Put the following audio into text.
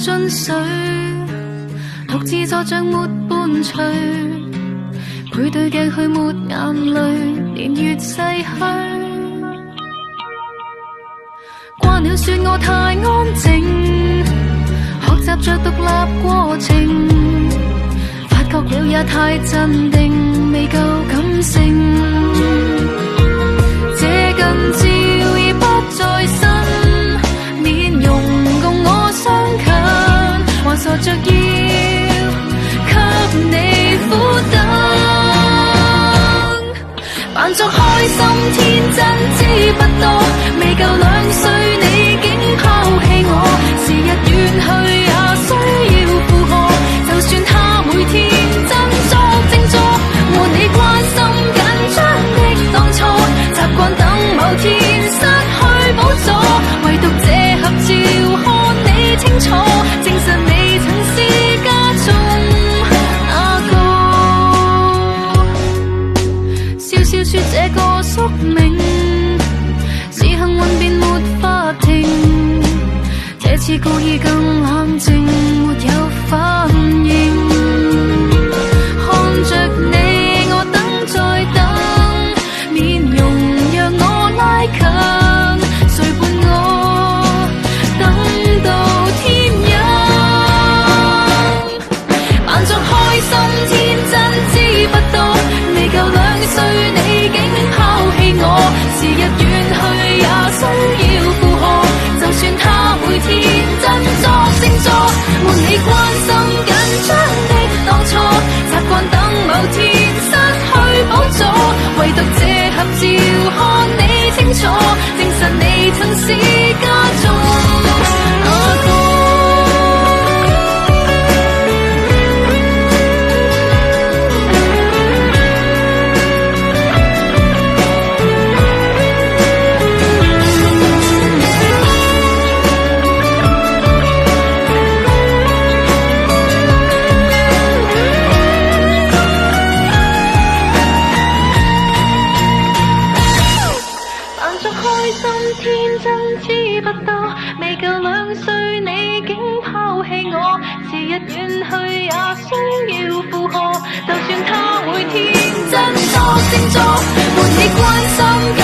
進水，獨自坐着沒伴隨，背對鏡去抹眼淚，年月逝去。慣了說我太安靜，學習着獨立過程，發覺了也太鎮定，未夠感性。這近照已不在身，面容共我相近，還傻着要給你苦等，扮作開心天真知不多，未夠2歲你竟拋棄我，時日遠去也需要負荷，就算他每天振作靜坐，和你關心緊張的當初，習慣等某天失去補助，唯獨這合照看你清楚，證實你曾是家中那個。笑笑說這個宿命，是幸運便沒法停，這次故意更冷靜，沒有反應。看着你我等再等，面容讓我拉近，誰伴我等到天陰，扮作開心天真知不多，未夠2歲你竟拋棄我，時日遠去也需要負荷，就算他每天振作靜坐，沒你關心緊張的當初，習慣等某天失去補助，唯獨這合照看你清楚，證實你曾是家中那個。遠去也需要負荷，就算他每天振作靜坐，沒你關心緊